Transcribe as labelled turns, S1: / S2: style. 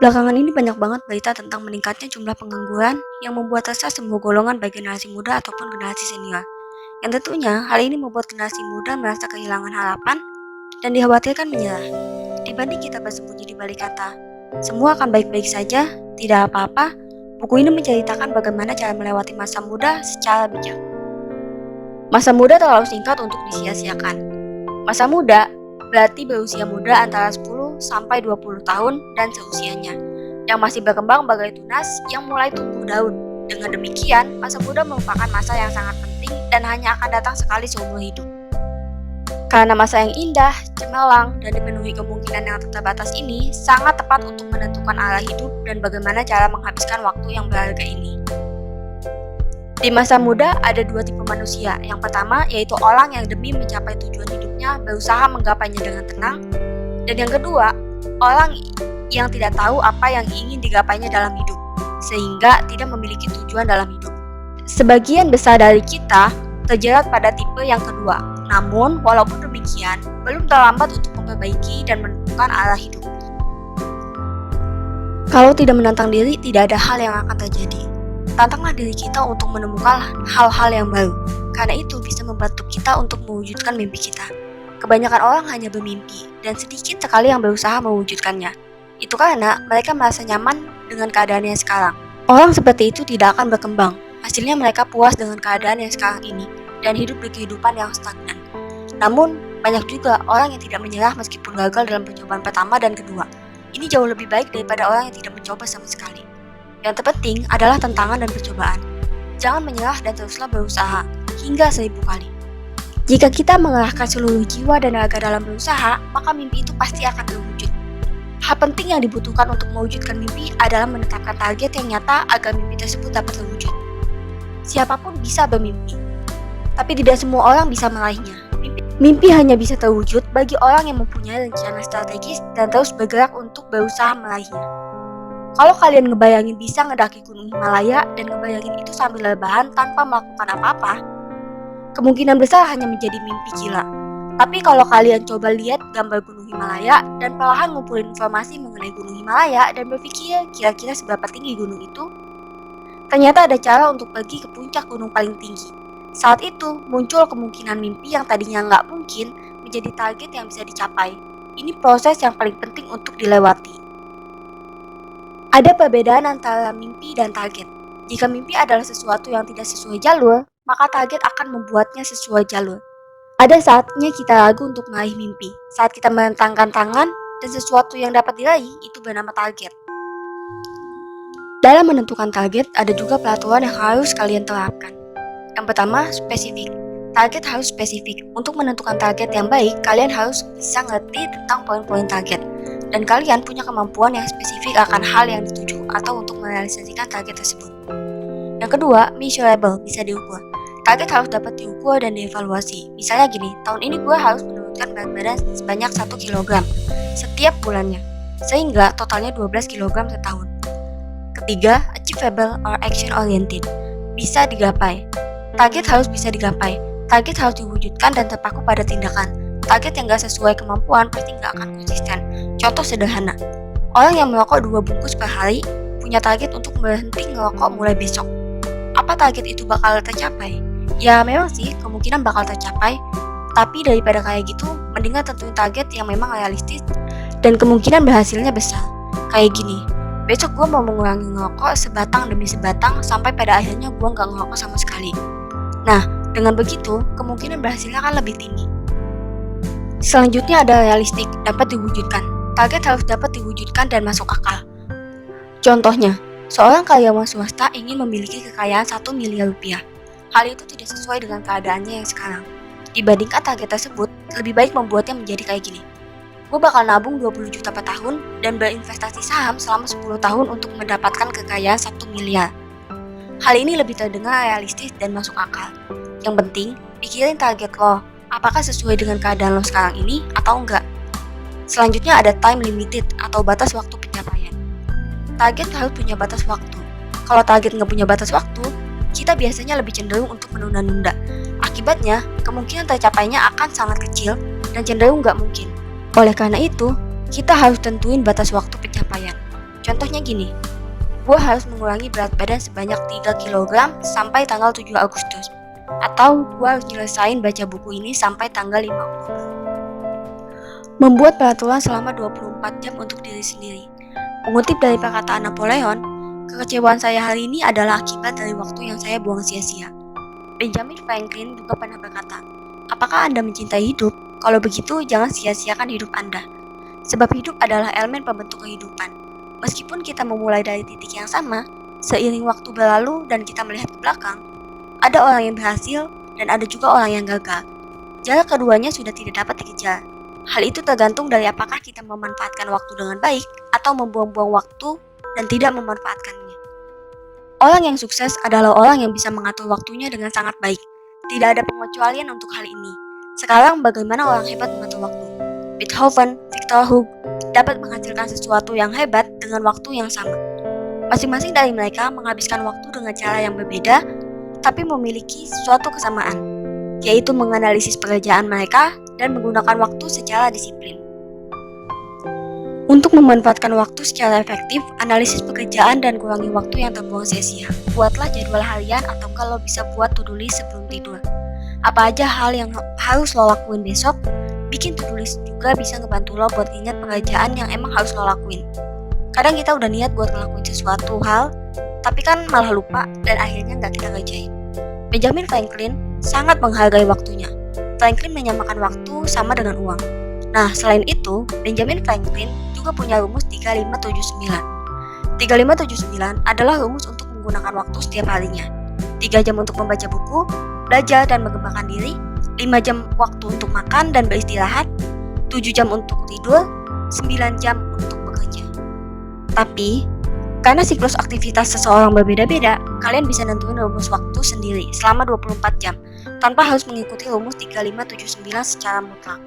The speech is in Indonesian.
S1: Belakangan ini banyak banget berita tentang meningkatnya jumlah pengangguran yang membuat resah semua golongan baik generasi muda ataupun generasi senior. Yang tentunya hal ini membuat generasi muda merasa kehilangan harapan dan dikhawatirkan menyerah. Dibanding kita bersembunyi di balik kata, semua akan baik-baik saja, tidak apa-apa, buku ini menceritakan bagaimana cara melewati masa muda secara bijak. Masa muda terlalu singkat untuk disia-siakan. Masa muda berarti berusia muda antara 10 sampai 20 tahun dan seusianya, yang masih berkembang bagai tunas yang mulai tumbuh daun. Dengan demikian, masa muda merupakan masa yang sangat penting dan hanya akan datang sekali seumur hidup. Karena masa yang indah, cemerlang, dan dipenuhi kemungkinan yang terbatas ini sangat tepat untuk menentukan arah hidup dan bagaimana cara menghabiskan waktu yang berharga ini. Di masa muda ada dua tipe manusia. Yang pertama yaitu orang yang demi mencapai tujuan hidupnya berusaha menggapainya dengan tenang. Dan yang kedua, orang yang tidak tahu apa yang ingin digapainya dalam hidup, sehingga tidak memiliki tujuan dalam hidup. Sebagian besar dari kita terjerat pada tipe yang kedua. Namun, walaupun demikian, belum terlambat untuk memperbaiki dan menentukan arah hidup. Kalau tidak menantang diri, tidak ada hal yang akan terjadi. Tantanglah diri kita untuk menemukan hal-hal yang baru, karena itu bisa membantu kita untuk mewujudkan mimpi kita. Kebanyakan orang hanya bermimpi, dan sedikit sekali yang berusaha mewujudkannya. Itu karena mereka merasa nyaman dengan keadaan yang sekarang. Orang seperti itu tidak akan berkembang. Hasilnya mereka puas dengan keadaan yang sekarang ini, dan hidup di kehidupan yang stagnan. Namun, banyak juga orang yang tidak menyerah meskipun gagal dalam percobaan pertama dan kedua. Ini jauh lebih baik daripada orang yang tidak mencoba sama sekali. Yang terpenting adalah tantangan dan percobaan. Jangan menyerah dan teruslah berusaha, hingga 1000 kali. Jika kita mengerahkan seluruh jiwa dan raga dalam berusaha, maka mimpi itu pasti akan terwujud. Hal penting yang dibutuhkan untuk mewujudkan mimpi adalah menetapkan target yang nyata agar mimpi tersebut dapat terwujud. Siapapun bisa bermimpi, tapi tidak semua orang bisa meraihnya. Mimpi hanya bisa terwujud bagi orang yang mempunyai rencana strategis dan terus bergerak untuk berusaha meraihnya. Kalau kalian ngebayangin bisa ngedaki gunung Himalaya dan ngebayangin itu sambil rebahan tanpa melakukan apa-apa, kemungkinan besar hanya menjadi mimpi gila. Tapi kalau kalian coba lihat gambar gunung Himalaya dan perlahan ngumpulin informasi mengenai gunung Himalaya dan berpikir kira-kira seberapa tinggi gunung itu, ternyata ada cara untuk pergi ke puncak gunung paling tinggi. Saat itu muncul kemungkinan mimpi yang tadinya nggak mungkin menjadi target yang bisa dicapai. Ini proses yang paling penting untuk dilewati. Ada perbedaan antara mimpi dan target. Jika mimpi adalah sesuatu yang tidak sesuai jalur, maka target akan membuatnya sesuai jalur. Ada saatnya kita ragu untuk meraih mimpi, saat kita merentangkan tangan dan sesuatu yang dapat diraih itu bernama target. Dalam menentukan target, ada juga peraturan yang harus kalian terapkan. Yang pertama, spesifik. Target harus spesifik. Untuk menentukan target yang baik, kalian harus bisa ngerti tentang poin-poin target. Dan kalian punya kemampuan yang spesifik akan hal yang dituju atau untuk merealisasikan target tersebut. Yang kedua, measurable, bisa diukur. Target harus dapat diukur dan dievaluasi. Misalnya gini, tahun ini gue harus menurunkan berat badan sebanyak 1 kg setiap bulannya, sehingga totalnya 12 kg setahun. Ketiga, achievable or action oriented, bisa digapai. Target harus bisa digapai. Target harus diwujudkan dan terpaku pada tindakan. Target yang gak sesuai kemampuan pasti gak akan konsisten. Contoh sederhana, orang yang merokok 2 bungkus per hari punya target untuk berhenti ngerokok mulai besok. Apa target itu bakal tercapai? Ya memang sih kemungkinan bakal tercapai, tapi daripada kayak gitu, mendingan tentuin target yang memang realistis dan kemungkinan berhasilnya besar. Kayak gini, besok gue mau mengurangi ngerokok sebatang demi sebatang sampai pada akhirnya gue gak ngerokok sama sekali. Nah, dengan begitu, kemungkinan berhasilnya kan lebih tinggi. Selanjutnya ada realistik, dapat diwujudkan. Target harus dapat diwujudkan dan masuk akal. Contohnya, seorang karyawan swasta ingin memiliki kekayaan 1 miliar rupiah. Hal itu tidak sesuai dengan keadaannya yang sekarang. Dibandingkan target tersebut, lebih baik membuatnya menjadi kayak gini. Gue bakal nabung 20 juta per tahun dan berinvestasi saham selama 10 tahun untuk mendapatkan kekayaan 1 miliar. Hal ini lebih terdengar realistis dan masuk akal. Yang penting, pikirin target lo. Apakah sesuai dengan keadaan lo sekarang ini atau enggak? Selanjutnya ada time limited atau batas waktu pencapaian. Target harus punya batas waktu. Kalau target nggak punya batas waktu, kita biasanya lebih cenderung untuk menunda-nunda. Akibatnya, kemungkinan tercapainya akan sangat kecil dan cenderung nggak mungkin. Oleh karena itu, kita harus tentuin batas waktu pencapaian. Contohnya gini, gue harus mengurangi berat badan sebanyak 3 kg sampai tanggal 7 Agustus. Atau gue harus nyelesain baca buku ini sampai tanggal 5 Oktober. Membuat peraturan selama 24 jam untuk diri sendiri. Mengutip dari perkataan Napoleon, kekecewaan saya hari ini adalah akibat dari waktu yang saya buang sia-sia. Benjamin Franklin juga pernah berkata, apakah Anda mencintai hidup? Kalau begitu, jangan sia-siakan hidup Anda. Sebab hidup adalah elemen pembentuk kehidupan. Meskipun kita memulai dari titik yang sama, seiring waktu berlalu dan kita melihat ke belakang, ada orang yang berhasil dan ada juga orang yang gagal. Jarak keduanya sudah tidak dapat dikejar. Hal itu tergantung dari apakah kita memanfaatkan waktu dengan baik atau membuang-buang waktu dan tidak memanfaatkannya. Orang yang sukses adalah orang yang bisa mengatur waktunya dengan sangat baik. Tidak ada pengecualian untuk hal ini. Sekarang bagaimana orang hebat mengatur waktu? Beethoven, Victor Hugo dapat menghasilkan sesuatu yang hebat dengan waktu yang sama. Masing-masing dari mereka menghabiskan waktu dengan cara yang berbeda, tapi memiliki suatu kesamaan, yaitu menganalisis pekerjaan mereka dan menggunakan waktu secara disiplin. Untuk memanfaatkan waktu secara efektif, analisis pekerjaan dan kurangi waktu yang terbuang sia-sia. Buatlah jadwal harian atau kalau bisa buat to-do list sebelum tidur. Apa aja hal yang harus lo lakuin besok, bikin to-do list juga bisa ngebantu lo buat ingat pekerjaan yang emang harus lo lakuin. Kadang kita udah niat buat ngelakuin sesuatu hal, tapi kan malah lupa dan akhirnya nggak kita kerjain. Benjamin Franklin sangat menghargai waktunya. Franklin menyamakan waktu sama dengan uang. Nah, selain itu, Benjamin Franklin juga punya rumus 3579. 3579 adalah rumus untuk menggunakan waktu setiap harinya. 3 jam untuk membaca buku, belajar dan mengembangkan diri, 5 jam waktu untuk makan dan beristirahat, 7 jam untuk tidur, 9 jam untuk bekerja. Tapi, karena siklus aktivitas seseorang berbeda-beda, kalian bisa nentuin rumus waktu sendiri selama 24 jam, tanpa harus mengikuti rumus 3579 secara mutlak.